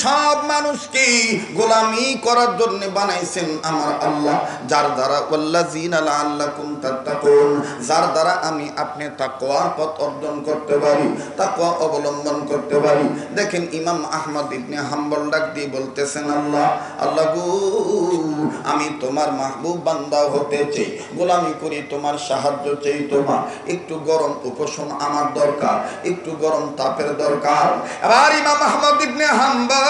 সব মানুষকে গোলামি করার জন্য বানাইছেন আমার আল্লাহ, যার দ্বারা ওয়াল্লাযিনা লাআল্লাকুম তাত্তাকুন, যার দ্বারা আমি আপনি তাকওয়ার পথ অর্জন করতে পারি, তাকওয়া অবলম্বন করতে পারি। দেখেন ইমাম আহমদ ইবনে হাম্বল ডাক দিয়ে বলতেছেন, আল্লাহ আল্লাহ গো, আমি তোমার মাহবুব বান্দা হতে চাই, গোলামি করি, তোমার সাহায্য চাই। তোমার একটু গরম উপশম আমার দরকার, একটু গরম তাপের দরকার। এবার ইমাম আহমদ ইবনে হাম্বল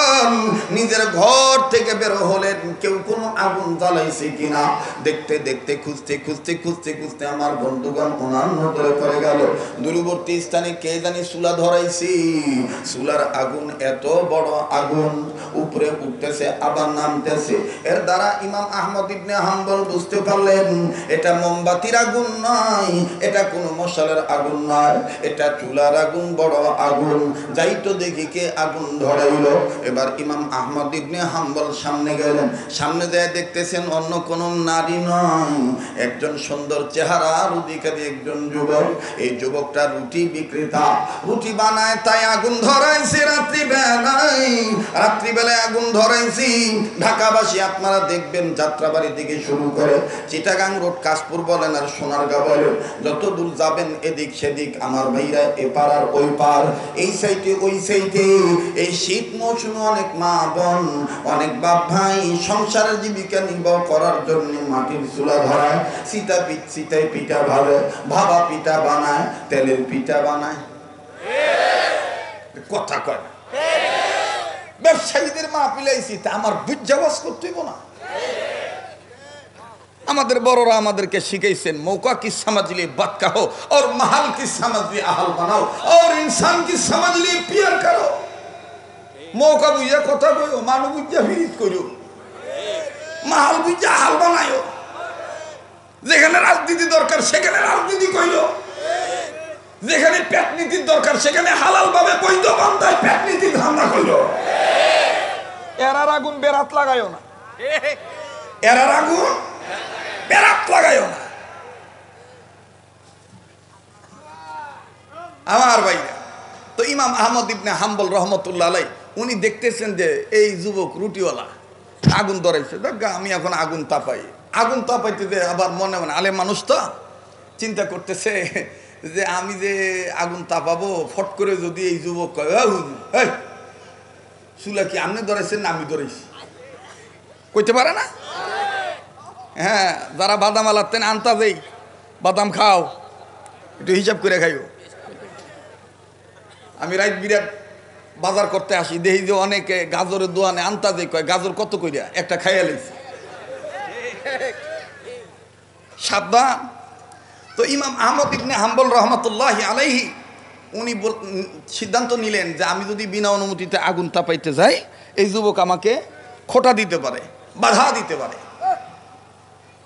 নিজের ঘর থেকে বের হলেন, কেউ কোনো আগুন জ্বালাইছে কিনা দেখতে দেখতে, খুঁজতে খুঁজতে খুঁজতে খুঁজতে আমার বন্ধুগণ ওনার নজরে পড়ে গেল দূরবর্তী স্থানে কে জানি চুলা ধরাইছি। চুলার আগুন এত বড় আগুন, উপরে উঠতেছে আবার নামতেছে। এর দ্বারা ইমাম আহমদ ইবনে হাম্বল বুঝতে পারলেন এটা মোমবাতির আগুন নয়, এটা কোনো মশালের আগুন নয়, এটা চুলার আগুন, বড় আগুন। যাই তো দেখি কে আগুন ধরাইল। এবার ইমাম আহমদ ইবনে হাম্বল সামনে গেলেন, সামনে যায় দেখতেছেন অন্য কোন নারী নয়, একজন সুন্দর চেহারার অধিকারী একজন যুবক। এই যুবকটা রুটি বিক্রেতা, রুটি বানায়, তাই আগুন ধরাইছে রাত্রিবেলায় আগুন ধরাইছি। ঢাকাবাসী আপনারা দেখবেন যাত্রাবাড়ি থেকে শুরু করে চিটাগাং রোড, কাশপুর বলেন আর সোনারগাঁ বলেন, যত দূর যাবেন এদিক সেদিক আমার ভাইরা এপার আর ওই পার, এই সাইডে ওই সাইডে, এই শীত মৌসুমে অনেক মা বোন, অনেক বাপ ভাই সংসারের জীবিকা নির্বাহ করার জন্য মাটির চুলা ধরায়, চিতায় পিঠা ভাবে, ভাবা পিঠা বানায়, তেলের পিঠা বানায়। কথা কয় না, ব্যবসায়ীদের মা পিলাইছি, তা আমার বুঝাবাস করতে হইব না। আমাদের বড়রা আমাদেরকে শিখাইছেন মৌকা কি समझलिए बात कहो और महल की समझलिए आहल बनाओ और इंसान की समझलिए प्यार करो। মৌকা বুঝা কথা কইও, মানু বুঝা ফিরিত করিও, মাহাল বুঝা আহাল বানাইও, যেখানে রাজনীতি দরকার সেখানে রাজনীতি কইলো, যেখানে পেট নীতির দরকার সেখানে হালাল ভাবে বৈধ বান্ধায় পেট নীতির ধান্দা কইলো। এরার আগুন বেরাত লাগাইও না, এরার আগুন বেরাত লাগাইও না। আমার ভাইরা, তো ইমাম আহমদ ইবনে হাম্বল রহমতুল্লাহ আলাইহি উনি দেখতেছেন যে এই যুবক রুটিওয়ালা আগুন ধরাইছে, দেখা আমি এখন আগুন তাপাই। আগুন তাপাইতে যে আবার মনে মনে আলেম মানুষ তো চিন্তা করতেছে যে আমি যে আগুন তাপাবো, ফট করে যদি এই যুবক কয় চুলা কি আপনি ধরাইছেন না আমি ধরাইছি, কইতে পারে না। হ্যাঁ, যারা বাদাম আলাতেন আনতা দেই, বাদাম খাও, একটু হিসাব করে খাইও। আমি রাত বিরাট বাজার করতে আসি, দেখি যে অনেকে গাজরের দোয়ানে আনতা দেই, কয় গাজর কত কইরা, একটা খাইয়া লেছি, সাবধান। তো ইমাম আহমদ ইবনে হাম্বল রহমতুল্লাহি আলাইহি উনি সিদ্ধান্ত নিলেন যে আমি যদি বিনা অনুমতিতে আগুন তাপাইতে যাই, এই যুবক আমাকে খোঁটা দিতে পারে, বাধা দিতে পারে।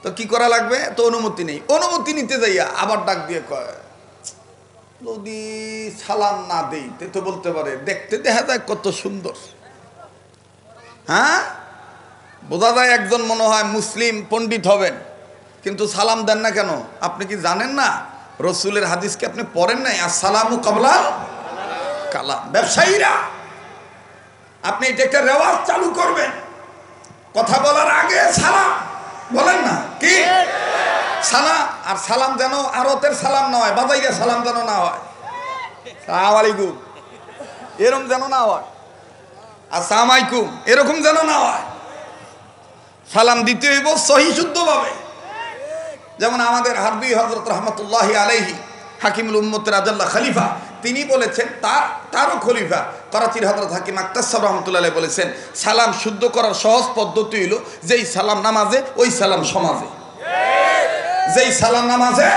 তো কি করা লাগবে? তো অনুমতি নেই। অনুমতি নিতে যাইয়া আবার ডাক দিয়ে কয়, যদি সালাম না দেই তো বলতে পারে দেখতে দেখা যায় কত সুন্দর। হ্যাঁ, বোঝা যায় একজন মনে হয় মুসলিম পণ্ডিত হবেন, কিন্তু সালাম দেন না কেন? আপনি কি জানেন না রসুলের হাদিসকে আপনি পড়েন নাই? আসসালামু কাবলা কালাম। ব্যবসায়ীরা আপনি এটা একটা রেওয়াজ চালু করবেন, কথা বলার আগে সালাম বলেন না কি? সালাম, আর সালাম যেন আরতের সালাম না হয়, বাজাইয়া সালাম যেন না হয়, আসসালামু আলাইকুম এরকম যেন না হয়, আসসালামু আলাইকুম এরকম যেন না হয়। সালাম দিতে হইব সহি শুদ্ধভাবে। যেমন আমাদের হারবি হযরত রহমতুল্লাহি আলাইহি হাকিমুল উম্মতের আজাল্লাহ খলিফা, তিনি বলেছেন, তারও খলিফা করাচির হযরত হাকিম আক্তার সাহেব রহমতুল্লাহ আলাইহি বলেছেন, সালাম শুদ্ধ করার সহজ পদ্ধতি হলো যেই সালাম নামাজে ওই সালাম সমাজে, যেই সালাম নামাজে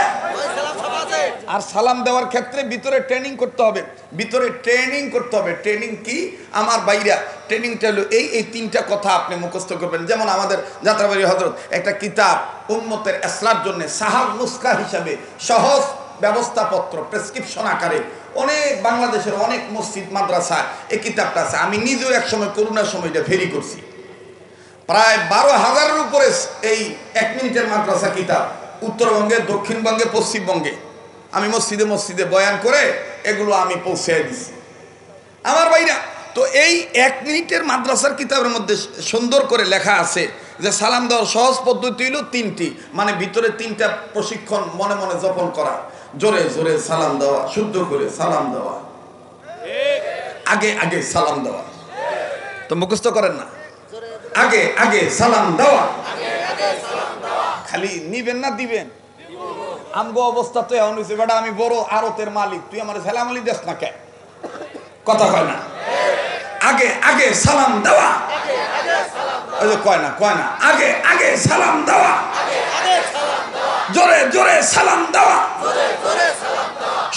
আর সালাম দেওয়ার ক্ষেত্রে ভিতরে ট্রেনিং করতে হবে, ভিতরে ট্রেনিং করতে হবে। ট্রেনিং কি আমার বাইরা? ট্রেনিংটা হলো এই তিনটা কথা আপনি মুখস্থ করবেন। যেমন আমাদের যাত্রাবাড়ি হযরত একটা কিতাব উম্মতের ইসলার জন্য সাহাল নুসখা হিসাবে সহজ ব্যবস্থাপত্র প্রেসক্রিপশন আকারে অনেক বাংলাদেশের অনেক মসজিদ মাদ্রাসায় এই কিতাবটা আছে। আমি নিজেও একসময় করোনার সময় এটা ফেরি করছি। প্রায় 12,000-এর উপরে এই 1 মিনিটের মাদ্রাসা কিতাব উত্তরবঙ্গে, দক্ষিণবঙ্গে, পশ্চিমবঙ্গে আমি মসজিদে মসজিদে বয়ান করে এগুলো আমি পৌঁছে দিছি। আমার ভাইরা, তো এই 1 মিনিটের মাদ্রাসার কিতাবের মধ্যে সুন্দর করে লেখা আছে যে সালাম দেওয়ার সহজ পদ্ধতি হলো 3টি, মানে ভিতরে 3টা প্রশিক্ষণ মনে মনে জপন করা। জোরে জোরে সালাম দেওয়া, শুদ্ধ করে সালাম দেওয়া, আগে আগে সালাম দেওয়া। তো মুখস্থ করেন না, আগে আগে সালাম দেওয়া। খালি নিবেন না দিবেন? আমগো অবস্থা তো এমন হয়েছে, বেটা আমি বড় আড়তের মালিক, তুই আমার সালাম আলী দেস না কে? কথা কয় না, আগে আগে সালাম দেওয়া। ওই যে কয় না, আগে আগে সালাম দেওয়া, জোরে জোরে সালাম দেওয়া,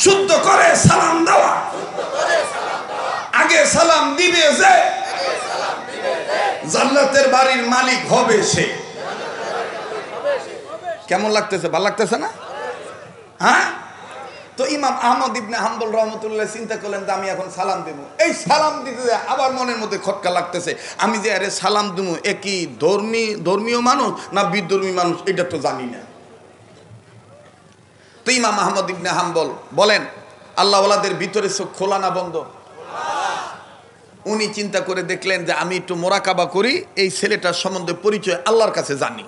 শুদ্ধ করে সালাম দেওয়া। আগে সালাম দিবে যে জান্নাতের বাড়ির মালিক হবে সে। কেমন লাগতেছে? ভালো লাগতেছে না? হ্যাঁ। তো ইমাম আহমদ ইবনে হাম্বল রহমতুল্লাহ চিন্তা করলেন যে আমি এখন সালাম দেব। এই সালাম দিতে আবার মনের মধ্যে খটকা লাগতেছে, আমি যে আরে সালাম দেব, এ কি ধর্মীয় মানুষ না বিধর্মী মানুষ, এটা তো জানি না। তো ইমাম আহমদ ইবনে হাম্বল বলেন, আল্লাহওয়ালাদের ভিতরে চোখ খোলা না বন্ধ? উনি চিন্তা করে দেখলেন যে আমি একটু মোরাকাবা করি, এই ছেলেটার সম্বন্ধে পরিচয় আল্লাহর কাছে জানি।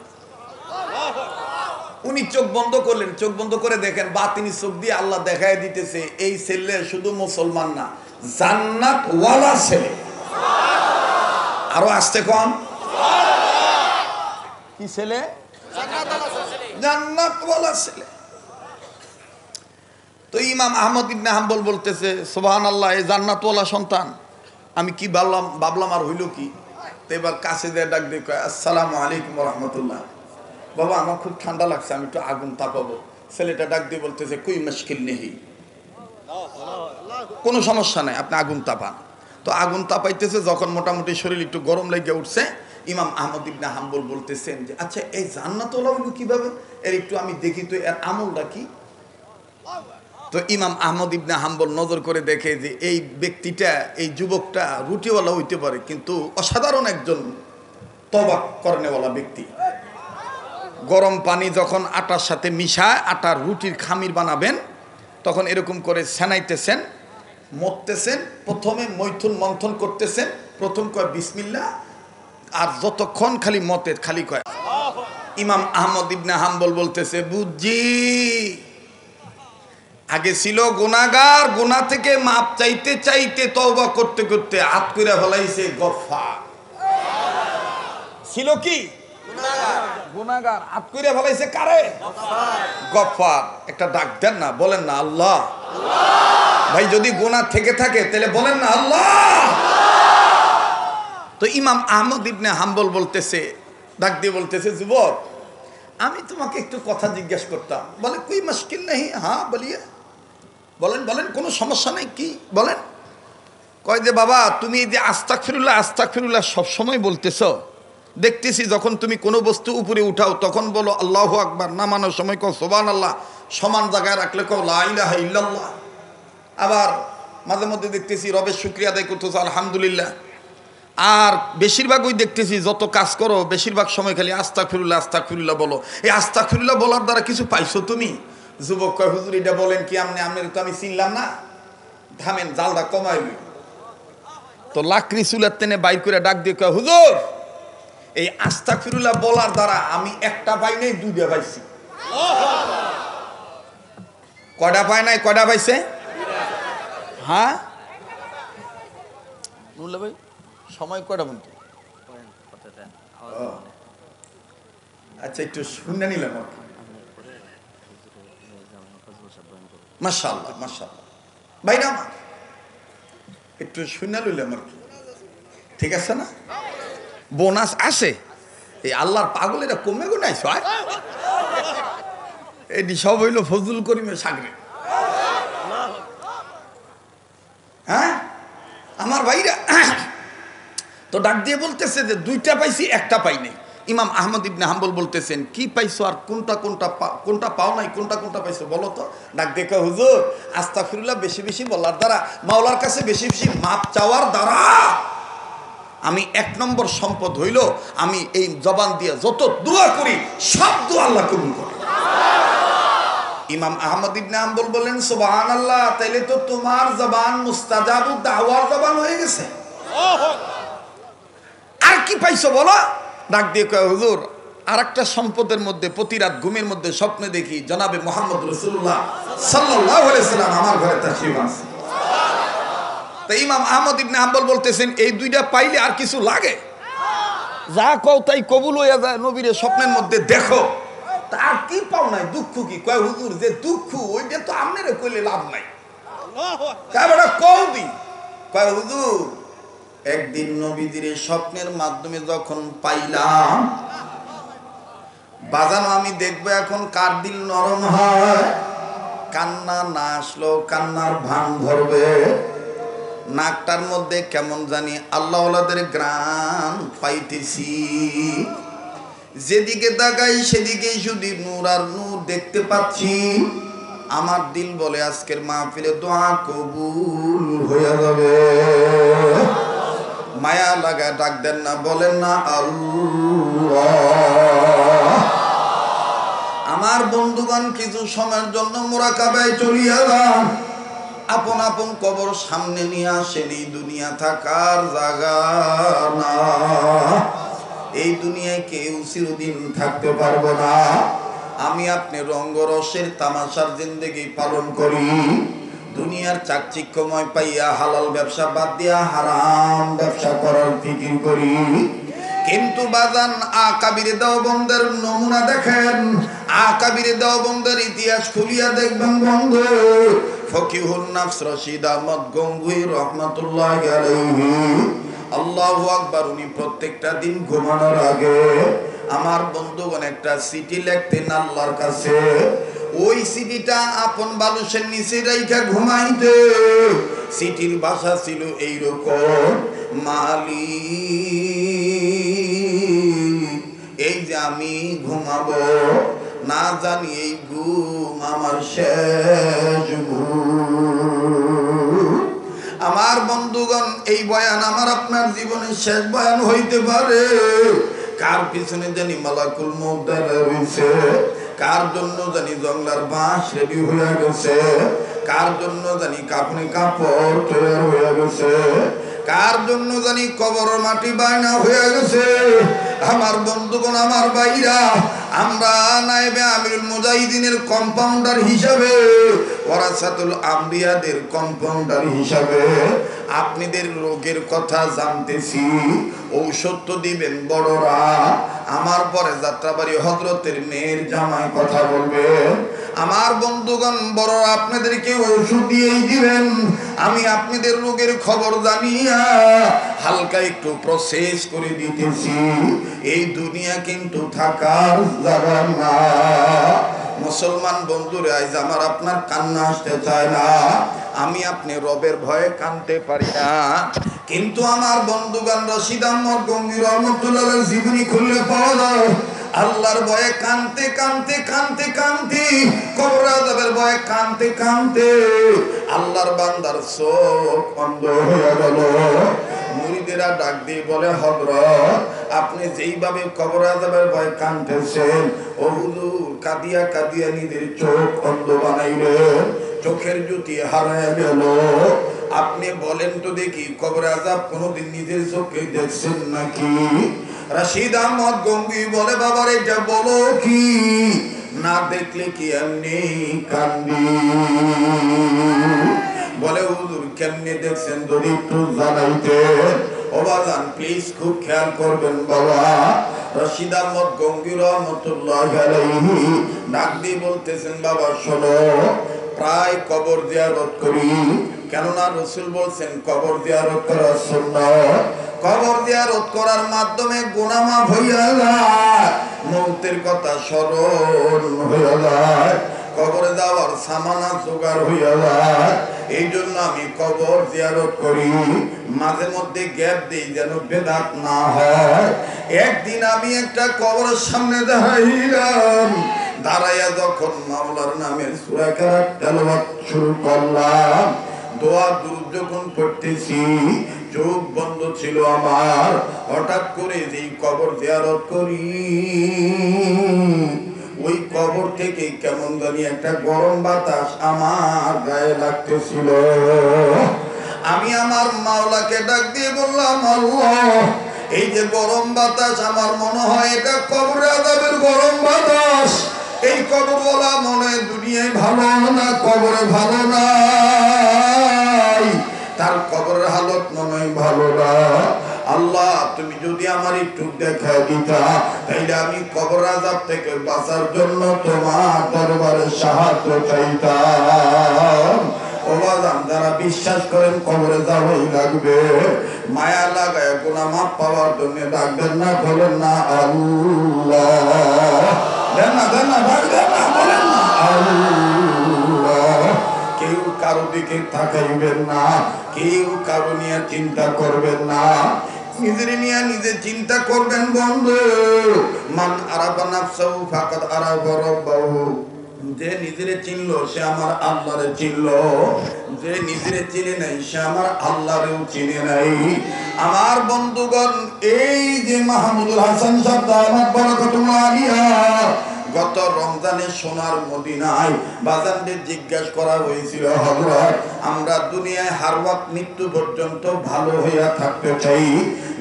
উনি চোখ বন্ধ করলেন, চোখ বন্ধ করে দেখেন বাতিনি চোখ দিয়ে আল্লাহ দেখায় দিতেছে এই ছেলে শুধু মুসলমান না, জান্নাত ওয়ালা ছেলে। আরো আসতে কম, কি ছেলে? জান্নাত ওয়ালা ছেলে। তো ইমাম আহমদ ইবনে হাম্বল বলতেছে সুবহানাল্লাহ, এই জান্নাত ওয়ালা সন্তান, আমি কি ভাবলাম আর হইল কি? তো এবার কাছে দিয়ে ডাক দিয়ে কয়, আসসালামু আলাইকুম ওয়া রাহমাতুল্লাহ। বাবা আমার খুব ঠান্ডা লাগছে, আমি একটু আগুন তাপাবো। ছেলেটা ডাক দিয়ে বলতেছে কুই মুশকিল নেই, কোনো সমস্যা নাই, আপনি আগুন তাপান। তো আগুন তাপাইতেছে, যখন মোটামুটি শরীর একটু গরম লেগে উঠছে, ইমাম আহমদ ইবনে হাম্বল বলতেছেন যে আচ্ছা এই জান্নাত ওয়ালা হইল কিভাবে, এর একটু আমি দেখি তো এর আমলটা কি। তো ইমাম আহমদ ইবনে হাম্বল নজর করে দেখে যে এই ব্যক্তিটা, এই যুবকটা রুটিওয়ালা হইতে পারে, কিন্তু অসাধারণ একজন তওবা করেনেওয়ালা ব্যক্তি। গরম পানি যখন আটার সাথে মিশায় আটার রুটির খামির বানাবেন, তখন এরকম করে সেনাইতেছেন, মরতেছেন, প্রথমে মৈথুন মন্থন করতেছেন, প্রথম কয় বিসমিল্লাহ, আর যতক্ষণ খালি মতে খালি কয়। ইমাম আহমদ ইবনে হাম্বল বলতেছে বুঝছি, আগে ছিল গুনাহগার, গুনাহ থেকে মাপ চাইতে চাইতে তওবা করতে করতে হাত কইরা ফলাইছে গফফার। ছিল কি গুনাহগার, হাত কইরা ফলাইছে কারে? গফফার। একটা ডাক দেন না, বলেন না আল্লাহ। ভাই যদি গুনাহ থেকে থাকে তাহলে বলেন না আল্লাহ। তো ইমাম আহমদ ইবনে হাম্বল বলতেছে, ডাক দিয়ে বলতেছে যুবক, আমি তোমাকে একটু কথা জিজ্ঞাসা করতাম। বলে কোই মুশকিল নেই, হ্যাঁ বলিয়ে, বলেন বলেন, কোনো সমস্যা নেই, কি বলেন। কয় যে বাবা তুমি যে আস্তাগফিরুল্লাহ আস্তাগফিরুল্লাহ সবসময় বলতেছ, দেখতেছি যখন তুমি কোনো বস্তু উপরে উঠাও তখন বলো আল্লাহু আকবার, নামানোর সময় কও সুবহানাল্লাহ, সমান জায়গায় রাখলে কও লা ইলাহা ইল্লাল্লাহ। আবার মাঝে মধ্যে দেখতেছি রবের শুকরিয়া আদায় করতেছ আলহামদুলিল্লাহ। আর বেশিরভাগ ওই দেখতেছি যত কাজ করো বেশিরভাগ সময় খালি আস্তাগফিরুল্লাহ আস্তাগফিরুল্লাহ বলো। এই আস্তাগফিরুল্লাহ বলার দ্বারা কিছু পাইছো তুমি? যুবক কয় হুজুর এটা বলেন কি, আপনার তো আমি চিনলাম না, থামেন জালটা কমাইলি। তো লাকড়ি চুলার টেনে বাইর করে ডাক দিয়ে কয় হুজুর, এই আস্তাগফিরুল্লাহ বলার দ্বারা আমি একটা পাই নাই, দুইটা পাইছি। কয়টা পায় নাই, কয়টা পাইছে? হ্যাঁ নুরুল্লাহ ভাই, সময় কয়টা বলতো? আচ্ছা একটু শুনে নিলাম আর কি। মাশাআল্লাহ মাশাআল্লাহ ভাই, না আমার একটু শুনে লইলাম আর কি, ঠিক আছে না? বোনাস আসে, এই আল্লাহর পাগল এটা কমে গো নাই, এটি সব হইল ফজলুল করিমের সাগরে। হ্যাঁ আমার ভাইরা তো ডাক দিয়ে বলতেছে যে দুইটা পাইছি, একটা পাই নাই। ইমাম আহমদ ইবনে হাম্বল বলতেছেন কি পাইছো আর কোনটা পাও নাই, কোনটা পাইছো বলো তো। ডাক দিয়ে কয় হুজুর, আস্তাগফিরুল্লাহ বেশি বেশি বলার দ্বারা, মাওলার কাছে বেশি বেশি মাপ চাওয়ার দ্বারা আমি 1 নম্বর সম্পদ হইল আমি এই জবান দিয়ে যত দোয়া করি সব দোয়া আল্লাহ কবুল করে। ইমাম আহমদ ইবনে হাম্বল বলেন সুবহানাল্লাহ, তাইলে তো তোমার জবান মুস্তাজাবুদ দাওয়ার জবান হয়ে গেছে। আর কি পাইছো বলো? ডাক দিয়ে কয়, হুজুর আর একটা সম্পদের মধ্যে প্রতি রাত ঘুমের মধ্যে স্বপ্নে দেখি জনাবে মুহাম্মদ রাসূলুল্লাহ সাল্লাল্লাহু আলাইহি সাল্লাম আমার ঘরে তাশরীফ আছে। তা ইমাম আহমদ ইবনে হাম্বল বলতেছেন, এই দুইটা পাইলে আর কিছু লাগে? যা কও তাই কবুল হইয়া যায়, নবীরে স্বপ্নের মধ্যে দেখো। তা আর কি পাও নাই, দুঃখ কি? কয় হুজুর যে দুঃখ ওইটা তো আপনারে কইলে লাভ নাই। তারপরে কও দি। কয় হুজুর একদিন নবীজির স্বপ্নের মাধ্যমে যখন পাইলাম, বাজানো আমি দেখবো এখন কার দিল নরম হয়। কান্না না আসলো কান্নার ভান ধরবে, নাকটার মধ্যে কেমন জানি আল্লাহওয়ালাদের গ্রাম পাইতেছি। যেদিকে তাকাই সেদিকেই শুধু নূর আর নূর দেখতে পাচ্ছি। আমার দিল বলে আজকের মাহফিলে দোয়া কবুল হয়ে যাবে। মায়া লাগা ডাক দেন না, বলেন না আল্লাহ। আমার বন্ধুগণ কিছু সময়ের জন্য মুরাকাবায় চলিয়া যান, আপন আপন কবর সামনে নিয়ে আসেন। এই দুনিয়া থাকার জায়গা না, এই দুনিয়ায় কেউ চিরদিন থাকতে পারবো না। আমি আপনি রঙ্গরসের তামাশার জিন্দেগি পালন করি, দুনিয়ার চাকচিক্যময় পাইয়া হালাল ব্যবসা বাদ দিয়া হারাম ব্যবসা করার ফিকির করি। কিন্তু বাজান আকাবিরে দেওবন্দের নমুনা দেখেন, আকাবিরে দেওবন্দের ইতিহাস খুলিয়া দেখবেন বন্ধু। ফকিহুন নাফস রশিদ আহমদ গঙ্গুই রহমাতুল্লাহি আলাইহি, আল্লাহু আকবার, উনি প্রত্যেকটা দিন ঘুমানোর আগে আমার বন্ধুগণ একটা চিঠি লিখতেন আল্লাহর কাছে। ওই চিঠিটা আপন বালুসের নিচে রাইখা ঘুমাইতে। চিঠির ভাষা ছিল এইরকম, মালিক এই যে আমি ঘুমাবো, না জানি এই ঘুম আমার শেষ ঘুম। আমার বন্ধুগণ এই বয়ান আমার আপনার জীবনের শেষ বয়ান হইতে পারে। কার পিছনে জানি মালাকুল মউত দাঁড়া রইছে, কার জন্য জানি জংলার বাঁশ রেডি হয়ে গেছে, কার জন্য জানি কাপড়ে কাপড় তৈরি হয়ে গেছে, কার জন্য জানি কবর মাটি বায়না হয়ে গেছে। আমার বন্ধুগণ আমার ভাইরা, আমরা নায়েবে আমিরুল মুজাহিদিনের কম্পাউন্ডার হিসাবে, ওয়ারাসাতুল আম্বিয়াদের কম্পাউন্ডার হিসাবে আপনাদের রোগের কথা জানতেছি। ঔষধ তো দিবেন বড়রা, আমার পরে যাত্রাবাড়ি হযরতের মেয়ের জামাই কথা বলবে। আমার বন্ধুগণ বড়রা আপনাদেরকে ওষুধ দিয়েই দিবেন। আমি আপনাদের রোগের খবর জানিয়া হালকা একটু প্রসেস করে দিতেছি। এই দুনিয়া কিন্তু থাকার জায়গা না। মুসলমান বন্ধুরা, আজ আমার আপনার কান্না আসতে চায় না, আমি আপনি রবের ভয়ে কানতে পারি না। কিন্তু আমার বন্ধুগণ রশিদ আহমদ গঙ্গি রহমতুল্লাহ জীবনী খুললে পাওয়া যায় আল্লাহর ভয়ে কানতে কানতে কানতে কানতে, কবর আযাবের ভয়ে কানতে কানতে আল্লাহর বান্দার চোখ অন্ধ হয়ে গেল। মুরিদেরা ডাক দিয়ে বলে, হযরত আপনি যেইভাবে কবর আযাবের ভয়ে কানতেছেন, ও হুজুর কাঁদিয়া কাঁদিয়া নিজের চোখ অন্ধ বানাইলেন, চোখের জ্যোতি হারায় গেল। আপনি বলেন তো দেখি, কবর আযাব কোনোদিন নিজের চোখে দেখছেন নাকি? রশিদ আহমদ গঙ্গি বলে, বাবার এটা বলো কি, না দেখলে কি এমনি কান্দি? বলে, হুজুর কেমনে দেখছেন যদি একটু জানাইতে। ও বাজান প্লিজ খুব খেয়াল করবেন বাবা। রশিদ আহমদ গঙ্গি রহমাতুল্লাহি আলাইহি ডাক দিয়ে বলতেছেন, বাবা শোনো, প্রায় কবর জিয়ারত করি, কেননা রাসূল বলছেন কবর জিয়ারত করা সুন্নাত। কবর জিয়ারত করার মাধ্যমে গুনাহ মাফ হইয়া যায়, মওতের কথা স্মরণ হইয়া যায়, কবরে যাওয়ার সামানা জোগাড় হইয়া যায়। এই জন্য আমি কবর জিয়ারত করি, মাঝে মধ্যে গ্যাপ দিই যেন বেদাত না হয়। একদিন আমি একটা কবরের সামনে দাঁড়াইলাম, দাঁড়াইয়া যখন মাওলার নামের সূরা কেরাত তেলাওয়াত শুরু করলাম, দোয়া দুরূদ যখন পড়তেছি, চোখ বন্ধ ছিল আমার। হঠাৎ করে যেই কবর জিয়ারত করি, ওই কবর থেকে কেমন জানি একটা গরম বাতাস আমার গায়ে লাগতেছিল। আমি আমার মাওলাকে ডাক দিয়ে বললাম, আল্লাহ, এই যে গরম বাতাস, আমার মনে হয় এটা কবরে আযাবের গরম বাতাস। এই কবরওয়ালা মনে দুনিয়ায় ভালো না, কবরে ভালো নাই, তার কবরের হালত মনে হয় ভালো না। আল্লাহ, তুমি যদি আমার একটু দেখায় দিতা, তাইলে আমি কবর আযাব থেকে বাঁচার জন্য তোমার দরবারে সাহায্য চাইতাম। ও বাজান, যারা বিশ্বাস করেন কবরে যাওয়াই লাগবে, মায়া লাগায় গুনাহ মাফ পাওয়ার জন্য ডাকবেন না, বলেন না আল্লাহ, দেন না, দেন না, ডাকবেন না, বলেন না আল্লাহ। কেউ কারো দিকে তাকাইবেন না, কেউ কারো নিয়ে চিন্তা করবেন না, নিজের নিয়ে নিজে চিন্তা করবেন। বন্ধু, মান আরাফা নাফসাহু ফাকাদ আরাফা রাব্বাহু। যে নিজেরে চিনলো সে আমার আল্লাহরে চিনলো, যে নিজেরে চিনে নাই সে আমার আল্লাহরেও চিনে নাই। আমার বন্ধুগণ, এই যে মাহমুদুল হাসান সাহেব দামাত বরকতুল্লাহ আলিয়া, গত রমজানে সোনার মদিনায় বাজানদের জিজ্ঞাসা করা হয়েছিল, হযরত, আমরা দুনিয়ায় হার ওয়াক্ত মৃত্যু পর্যন্ত ভালো হইয়া থাকতে চাই,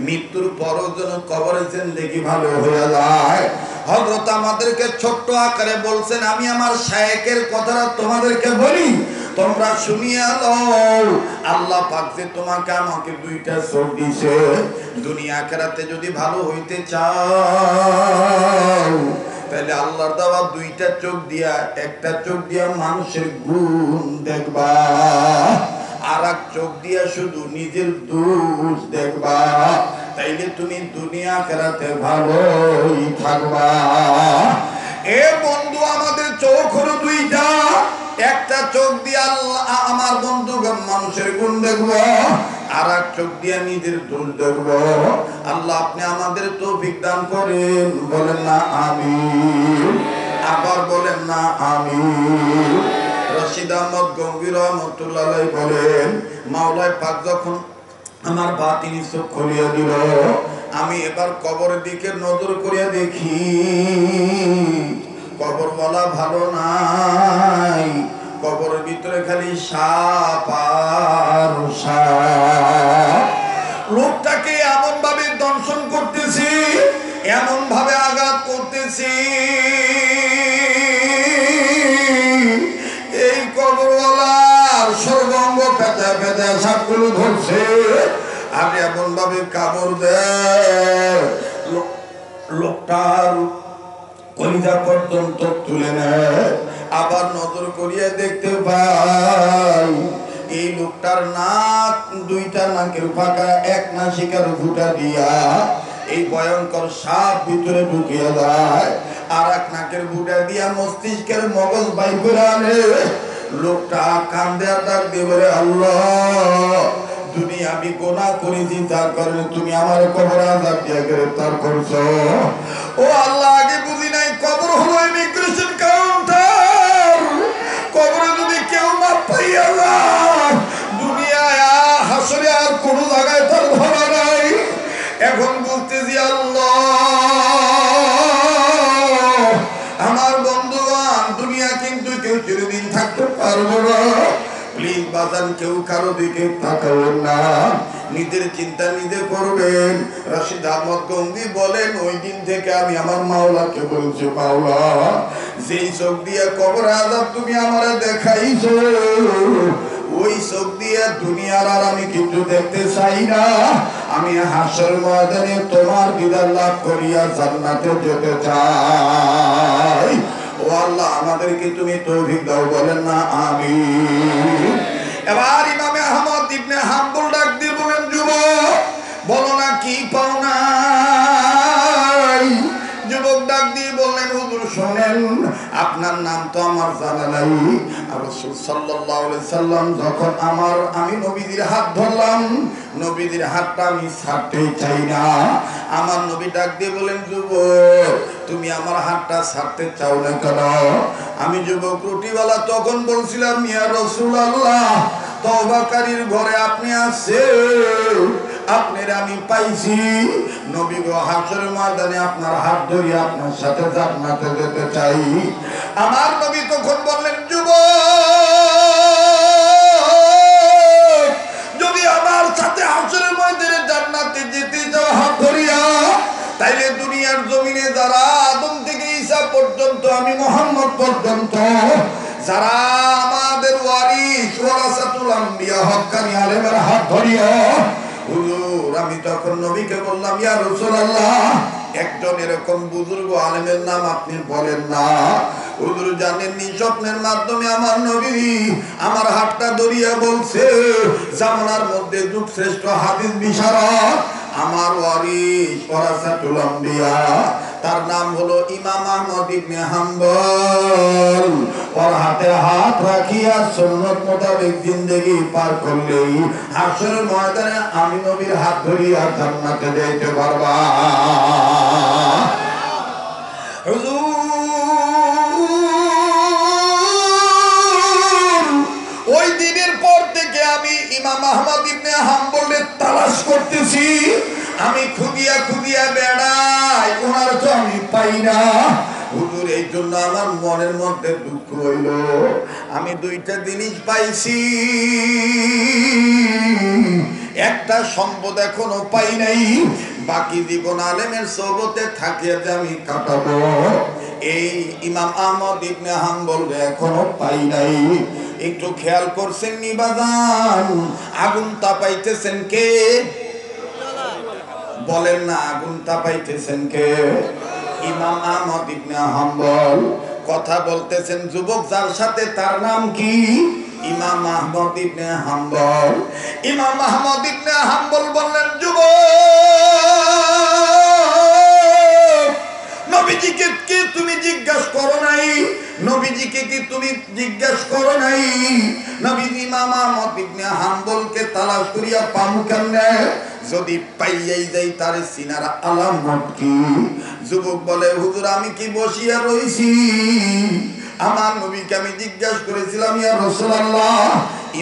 মৃত্যুর পরও যেন কবরে জিন্দেগি ভালো হইয়া যায়। হযরত আমাদেরকে ছোট্ট আকারে বলছেন, আমি আমার শায়েখের কথাটা তোমাদেরকে বলি, তোমরা শুনিয়া লও। আল্লাহ পাক যে তোমাকে আমাকে দুইটা চোখ দিয়েছে, দুনিয়া আখিরাতে যদি ভালো হইতে চাও, তাহলে আল্লাহর দেওয়া দুইটা চোখ দিয়া, একটা চোখ দিয়া মানুষের গুণ দেখবা, আর এক চোখ দিয়া শুধু নিজের দোষ দেখবা, তাইলে তুমি দুনিয়া আখিরাতে ভালোই থাকবা। এ বন্ধু, আমাদের চোখ হলো দুইটা, একটা চোখ দিয়ে আল্লাহ আমার বন্ধুগণ মানুষের গুণ দেখবো, আর এক চোখ দিয়ে নিজের দোষ দেখবো। আল্লাহ আপনি আমাদের তৌফিক দান করেন, বলেন না আমিন, আবার বলেন না আমিন। রশিদ আহমদ গঙ্গী রহমতুল্লাহ আলাইহি বলেন, মাওলাই পাক যখন আমার বাতিনি চোখ খুলিয়া দিল, আমি এবার কবরের দিকে নজর করিয়া দেখি, কবর বলা ভালো নাই, কবরের ভিতরে খালি সাপ আর সাপ। লোকটাকে এমন ভাবে দংশন করতেছি, এমন ভাবে আঘাত করতেছি, এই কবরওয়ালার সর্বাঙ্গ পেঁচা পেঁচা সাপগুলো ধরছে, আর এমন ভাবে কামড় দেয়, লোকটার কলিজা পর্যন্ত তুলে নেয়। আবার নজর করিয়া দেখতে পাই, এই লোকটার নাক, দুইটা নাকের ফাঁকা, এক নাসিকার ফুটা দিয়া এই ভয়ঙ্কর সাপ ভিতরে ঢুকিয়া যায়, আর এক নাকের ফুটা দিয়া মস্তিষ্কের মগজ বাইর করে আনে। লোকটা কান্দে আর ডাক দিয়ে বলে, আল্লাহ, দুনিয়া আমি গুনাহ করেছি, তার কারণে তুমি আমার কবর আযাব দিয়ে গ্রেফতার করছো। ও আল্লাহ, আগে বুঝি নাই কবর হলো ইমিগ্রেশন কাউন্টার। কবরে যদি কেউ মাপ পাইয়া যায়, দুনিয়ায় হাসরে আর কোনো জায়গায় তার ধরা নাই। এখন বলতেছি, আল্লাহ, আমার বন্ধুগণ, দুনিয়া কিন্তু কেউ চিরদিন থাকতে পারবো না। প্লিজ বাজান, কেউ কারো দিকে তাকাবেন না, নিজের চিন্তা নিজে করবেন। রশিদ আহমদ গঙ্গী বলেন, ওই দিন থেকে আমি আমার মাওলাকে বলছি, মাওলা, যেই চোখ দিয়ে কবর আযাব তুমি আমারে দেখাইছো, ওই চোখ দিয়ে দুনিয়ার আর আমি কিছু দেখতে চাই না। আমি হাসর ময়দানে তোমার দিদার লাভ করিয়া জান্নাতে যেতে চাই। ও আল্লাহ, আমাদেরকে তুমি তৌফিক দাও, বলেন না আমিন। এবার ইমামে আহমদ ইবনে হাম্বল ডাক দিয়ে বলেন, যুবক, বলো না কি পাও নাই? যুবক ডাক দিয়ে বললেন, হুজুর শোনেন, আপনার নাম তো আমার জানা নাই। রাসূল সাল্লাল্লাহু আলাইহি সাল্লাম যখন আমি নবীজির হাত ধরলাম, নবীজির হাতটা আমি ছাড়তে চাই না। আমার নবী ডাক দিয়ে বলেন, যুবক, তুমি আমার হাতটা ছাড়তে চাও না কেন? আমি যুবক রুটিওয়ালা তখন বলছিলাম, ইয়া রাসূলুল্লাহ, তওবাকারীর ঘরে আপনি আছেন, আপনার আমি পাইছি। নবী গো, হাসরের ময়দানে আপনার হাত ধরে আপনার সাথে জান্নাতে যেতে চাই। আমার নবী তখন বললেন, যুবক, যদি পর্যন্ত যারা আমাদের ওয়ারিস ওয়ারাসাতুল আম্বিয়া হক্কানি আলেমের হাত ধরিও। হুজুর আমি তখন নবীকে বললাম, ইয়া রাসূলুল্লাহ, একজন এরকম বুজুর্গ আলেমের নাম আপনি বলেন না। হুজুর জানেননি, স্বপ্নের মাধ্যমে আমার নবী আমার হাতটা ধরিয়া বলছে, জামানার মধ্যে যুগ শ্রেষ্ঠ হাদিস বিশারদ আমার ওয়ারিস ওয়ারাসাতুল আম্বিয়া, তার নাম হলো ইমাম আহমদ ইবনে হাম্বল। ওর হাতে হাত রাখিয়া সুন্নত মোতাবেক জিন্দেগি পার করলেই হাসরের ময়দানে আমি নবীর হাত ধরিয়া জান্নাতে যাইতে পারবা। ওই দিনের পর থেকে আমি ইমাম আহমদ ইবনে হাম্বলের তালাশ করতেছি। আমি খুদিয়া খুদিয়া বেড়াই, ওনার তো আমি পাই না। হুজুর এই জন্য আমার মনের মধ্যে দুঃখ হইল। আমি দুইটা জিনিস পাইছি, একটা সম্পদ এখনো পাই নাই। বাকি জীবন আলেমের সোহবতে থাকিয়া যে আমি কাটাবো, এই ইমাম আহমদ ইবনে হাম্বল এখনো পাই নাই। একটু খেয়াল করছেন নি বাজান? আগুন তাপাইতেছেন কে? বলেন না, আগুন তাপাইতেছেন কে? ইমাম আহমদ ইবনে হাম্বল। কথা বলতেছেন যুবক যার সাথে, তার নাম কি? ইমাম আহমদ ইবনে হাম্বল। ইমাম আহমদ ইবনে হাম্বল বললেন, যুবক, নবীজিকে কি তুমি জিজ্ঞাসা করো নাই? নবীজিকে কি তুমি জিজ্ঞাসা করো নাই? নবীজি ইমাম আহমদ ইবনে হাম্বলকে তালাশ করিয়া পামু কেমনে? যদি পাইয়াই যাই তার সিনার আলামত কি? যুবক বলে, হুজুর আমি কি বসিয়া রইছি? আমার নবীকে আমি জিজ্ঞাসা করেছিলাম, ইয়া রাসূলুল্লাহ,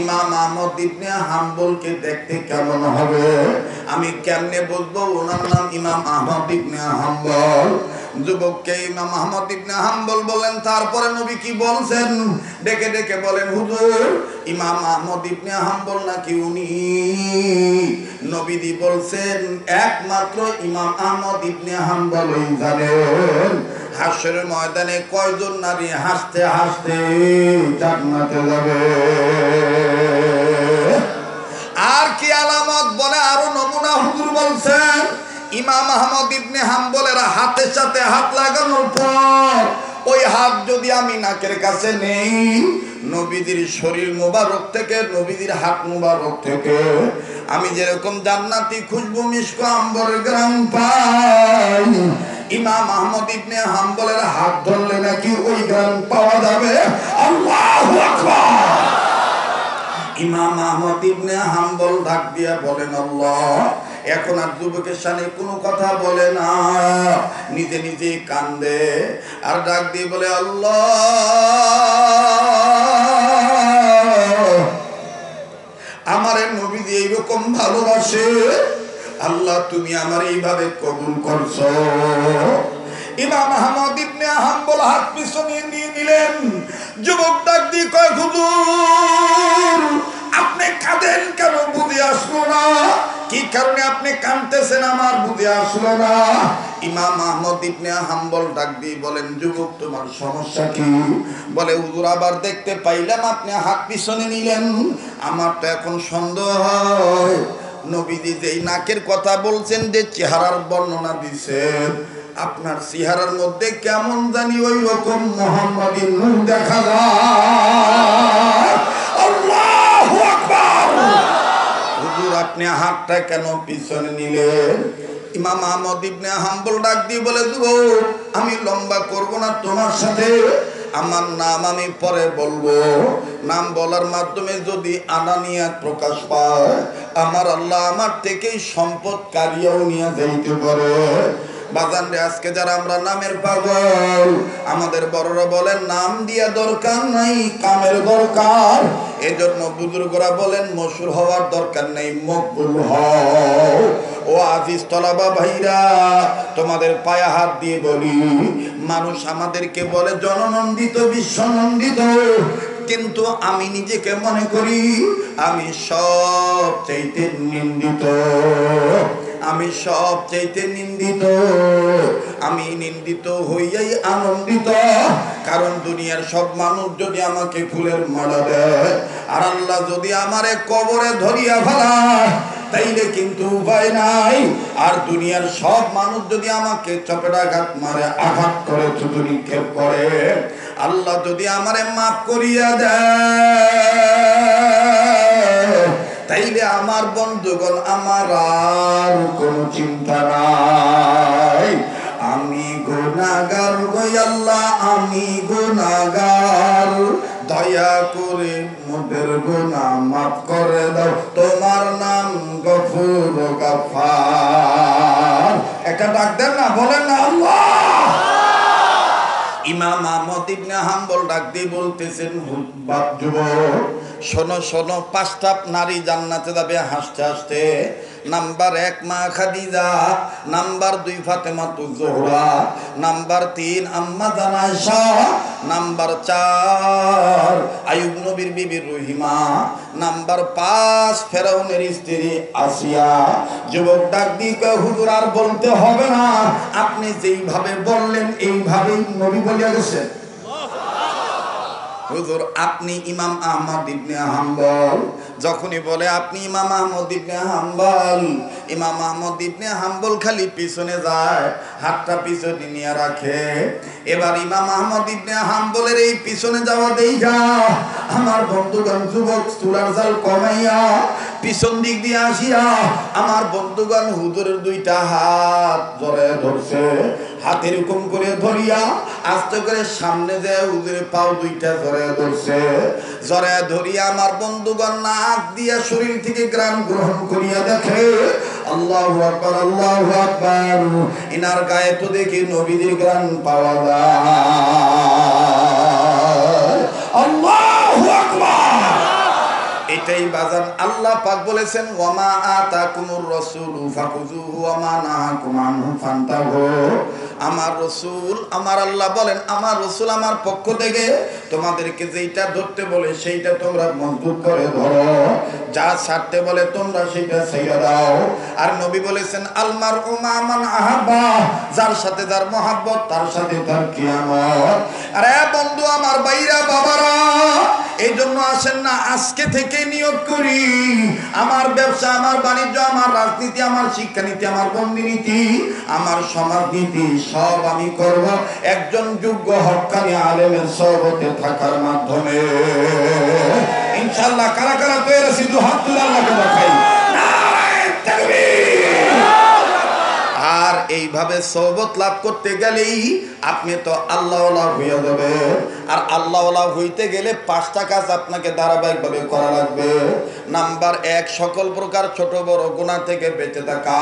ইমাম আহমদ ইবনে হাম্বলকে দেখতে কেমন হবে? আমি কেমনে বুঝবো ওনার নাম ইমাম আহমদ ইবনে হাম্বল? যুবককে ইমাম আহমদ ইবনে হাম্বল বলেন। তারপরে নবী কি বলছেন? ডেকে ডেকে বলেন, হুজুর ইমাম আহমদ ইবনে হাম্বল নাকি উনি? নবীজি বলছেন, একমাত্র ইমাম আহমদ ইবনে হাম্বলই জানেন হাসরের ময়দানে কয়জন নারী হাসতে হাসতে জান্নাতে যাবে। আর কি আলামত বলে, আরো নমুনা হুজুর বলছেন, ইমাম আহমদ ইবনে হাম্বলের হাতের সাথে হাত লাগানোর পর ওই হাত যদি আমি নাকের কাছে নেই, নবীজির শরীর মুবারক থেকে, নবীজির হাত মুবারক থেকে আমি যেরকম জান্নাতি খুশবু মিশক আম্বরের গ্রাম পাই, ইমাম আহমদ ইবনে হাম্বলের হাত ধরলে নাকি ওই গ্রাম পাওয়া যাবে। আল্লাহু আকবার। ইমাম আহমদ ইবনে হাম্বল ডাক দিয়া বলেন, আল্লাহ। এখন আর যুবকের সামনে কোনো কথা বলে না, নিজে নিজে কান্দে আর ডাক দিয়ে বলে, আল্লাহ, আমারে নবীজি এইরকম ভালোবাসে, আল্লাহ তুমি আমার এইভাবে কবুল করছো। ইমাম আহমদ ইবনে হাম্বল হাত পিছনে নিয়ে নিলেন। যুবক ডাক দিয়ে কয়, হুজুর আপনি কাঁদেন কেন? বুঝে আসলো না কি কারণে আপনি কাঁদতেছেন, আমার বুঝে আসলো না। ইমাম আহমদ ইবনে হাম্বল ডাক দিয়ে বলেন, যুবক তোমার সমস্যা কি? বলে, হুজুর আবার দেখতে পাইলাম আপনি হাত পিছনে নিলেন, আমার তো এখন সন্দেহ হয় নবীজি যেই নাকের কথা বলছেন, যে চেহারার বর্ণনা দিছেন, আপনার চেহারার মধ্যে কেমন জানি ওই রকম মুহাম্মাদী নূর দেখা যায়। আল্লাহু আকবার। হুজুর আপনি হাতটা কেন পিছনে নিলেন? ইমাম আহমদ ইবনে হাম্বল ডাক দিয়ে বলে, যুবক আমি লম্বা করব না তোমার সাথে, আমার নাম আমি পরে বলবো। নাম বলার মাধ্যমে যদি আনানিয়াত প্রকাশ পায়, আমার আল্লাহ আমার থেকেই সম্পদ কারিয়াও নিয়ে যাইতে পারে। বাজান রে, আজকে যারা আমরা নামের পাগল, আমাদের বড়রা বলেন নাম দিয়া দরকার নাই, কামের দরকার। এজন্য বুজুর্গরা বলেন মশহুর হওয়ার দরকার নেই, মকবুল হও। ও আজিজ তলাবা ভাইরা, তোমাদের পায়ে হাত দিয়ে বলি, মানুষ আমাদেরকে বলে জননন্দিত, বিশ্বনন্দিত, কিন্তু আমি নিজেকে মনে করি আমি সবচাইতে নিন্দিত। আমি সবচাইতে নিন্দিত, আমি নিন্দিত হইয়াই আনন্দিত। কারণ দুনিয়ার সব মানুষ যদি আমাকে ফুলের মালা দেয়, আর আল্লাহ যদি আমারে কবরে ধরিয়া ফেলায়, তাইলে কিন্তু উপায় নাই। আর দুনিয়ার সব মানুষ যদি আমাকে চপেটাঘাত মারে, আঘাত করে, থুতু নিক্ষেপ করে, আল্লাহ যদি আমারে মাফ করিয়া দেয়, তাইলে আমার বন্ধুগণ আমার আর কোনো চিন্তা নাই। আমি গুনাহগার গো আল্লাহ, আমি গুনাহগার, দয়া করে মোদের গুনাহ মাফ করে দাও, তোমার নাম গফুর গাফফার। একটা ডাক দেন না, বলেন না আল্লাহ। ইমাম আহমদ ইবনে হাম্বল ডাক দিয়ে বলতেছেন, বাপ যুবক, শোনো শোনো, 5টা নারী জান্নাতে যাবে হাসতে হাসতে। নাম্বার 1 মা খাদিজা, নাম্বার 2 ফাতেমাতুজ জোহরা, নাম্বার 3 আম্মা জান আয়েশা, নাম্বার 4 আইয়ুব নবীর বিবি রহিমা, নাম্বার 5 ফেরাউনের স্ত্রী আসিয়া। যুবক ডাক দিয়ে কয়, হুজুর আর বলতে হবে না, আপনি যেইভাবে বললেন এইভাবেই নবী বলিয়া গেছেন। হুজুর আপনি ইমাম আহমদ ইবনে হাম্বল, যখনই বলে আপনি ইমাম আহমদ ইবনে হাম্বল, ইমাম আহমদ ইবনে হাম্বল খালি পিছনে যায়, হাতটা পিছনে নিয়ে রাখে। এবার ইমাম আহমদ ইবনে হাম্বলের এই পিছনে যাওয়া দেখা আমার বন্ধুগণ যুবক চুলার জাল কমাইয়া পিছন দিক দিয়ে আসিয়া আমার বন্ধুগণ হুজুরের 2টা হাত জড়ায় ধরছে। হাতে এরকম করে ধরিয়া আস্তে করে সামনে যায় হুজুরের পাও 2টা জড়ায় ধরছে। জড়ায় ধরিয়া আমার বন্ধুগণ নাক দিয়া শরীর থেকে ঘ্রাণ গ্রহণ করিয়া দেখে, আল্লাহু আকবার, আল্লাহু আকবার, ইনার গায়ে তো দেখি নবীদের ঘ্রাণ পাওয়া যায়। আল্লাহু আকবার। এটাই বাজান আল্লাহ পাক বলেছেন, ওয়ামা আতাকুমুর রাসূলু ফাখুযুহু ওয়া মা নাহাকুম আনহু ফান্তাহু। আমার রাসূল, আমার আল্লাহ বলেন, আমার রাসূল আমার পক্ষ থেকে তোমাদেরকে যেইটা ধরতে বলে সেইটা তোমরা মজবুত করে ধরো, যা ছাড়তে বলে তোমরা সেটা ছেড়ে দাও। আর নবী বলেছেন, আলমার উমা মান আহাব্বা, যার সাথে যার মহব্বত তার সাথে তার কিয়ামত। আরে বন্ধু আমার, ভাইরা, বাবারা, এই জন্য আসেন না আজকে থেকে নিয়োগ করি, আমার ব্যবসা, আমার বাণিজ্য, আমার রাজনীতি, আমার শিক্ষানীতি, আমার বন্দিনীতি, আমার সমাজনীতি সব আমি করব একজন যোগ্য হক্কানি আলেমের সহবতে থাকার মাধ্যমে, ইনশাআল্লাহ। কারা কারা তৈরি আছি, দু হাত তুলে আল্লাহকে দেখাই, নারায়ে তাকবীর। আর এইভাবে সহবত লাভ করতে গেলেই আপনি তো আল্লাহওয়ালা হইয়া যাবেন। আর আল্লাহওয়ালা হইতে গেলে 5টা কাজ আপনাকে ধারাবাহিকভাবে করা লাগবে। নাম্বার 1 সকল প্রকার ছোট বড় গুনাহ থেকে বেঁচে থাকা।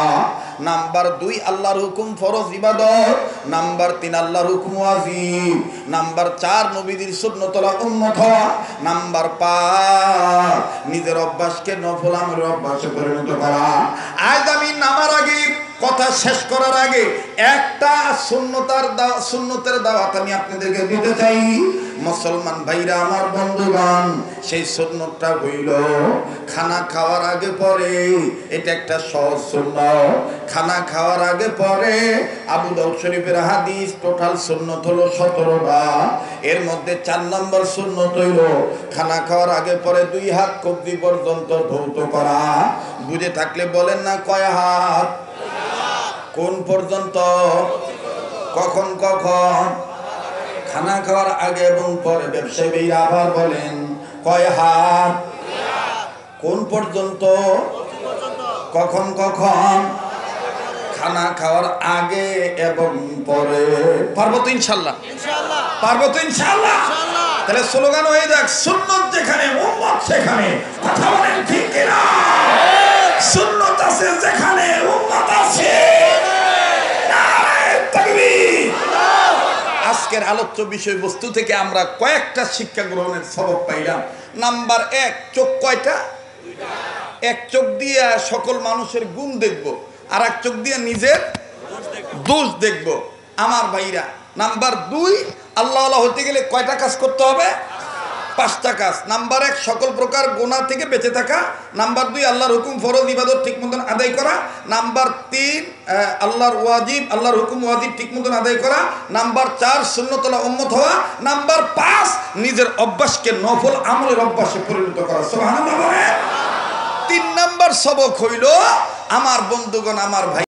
নাম্বার 2 আল্লাহর হুকুম ফরজ ইবাদত। নাম্বার 3 আল্লাহর হুকুম ওয়াজিব। নাম্বার 4 নবীদের সুন্নতলা উম্মত হওয়া। নাম্বার 5 নিজের অভ্যাসকে নফল আমলের অভ্যাসে পরিণত করা। আজ আমি নামার আগে, কথা শেষ করার আগে একটা সুন্নতের দাওয়াত আমি আপনাদেরকে দিতে চাই। মুসলমান ভাইরা আমার, বন্ধুগণ, সেই সুন্নতটা হইল খানা খাওয়ার আগে পরে, এটা একটা সহজ সুন্নত। খানা খাওয়ার আগে পরে আবু দাউদ শরীফের হাদিস, টোটাল সুন্নত হলো 17টা। এর মধ্যে 4 নম্বর সুন্নত হইল খানা খাওয়ার আগে পরে 2 হাত কবজি পর্যন্ত ধৌত করা। বুঝে থাকলে বলেন না, কয় হাত? কোন পর্যন্ত? কখন কখন? খানা খাওয়ার আগে এবং পরে। ব্যবসায়ী ভাইরা আবার বলেন, কয় হাত? কোন পর্যন্ত? কখন কখন? খানা খাওয়ার আগে এবং পরে। পারবো তো ইনশাআল্লাহ? পারবো তো ইনশাআল্লাহ? তাহলে স্লোগান হয়ে যাক, সুন্নত যেখানে উম্মত সেখানে। কথা বলেন ঠিক কিনা? সুন্নত আছে যেখানে, উম্মত আছে। নারায়ে তাকবীর। আজকের আলোচ্য বিষয়বস্তু থেকে আমরা কয়েকটা শিক্ষা গ্রহণের সবক পাইলাম। নাম্বার 1, চোখ কয়টা? 1 চোখ দিয়ে সকল মানুষের গুণ দেখব, আর 1 চোখ দিয়ে নিজের দোষ দেখব আমার ভাইরা। নাম্বার 2, আল্লাহ হতে গেলে কয়টা কাজ করতে হবে? 5টা কাজ। নাম্বার 1 সকল প্রকার গুনাহ থেকে বেঁচে থাকা। নাম্বার 2 আল্লাহর হুকুম ফরজ ইবাদত ঠিক মতন আদায় করা। নাম্বার 3 আল্লাহর ওয়াজিব আল্লাহর হুকুম ওয়াজিব ঠিক মতন আদায় করা। নাম্বার 4 সুন্নতুল্লাহ উম্মত হওয়া। নাম্বার 5 নিজের অভ্যাসকে নফল আমলের অভ্যাসে পরিণত করা। সুবহানাল্লাহ। 3 নাম্বার সবক হইল আমার বন্ধুগণ, আমার ভাই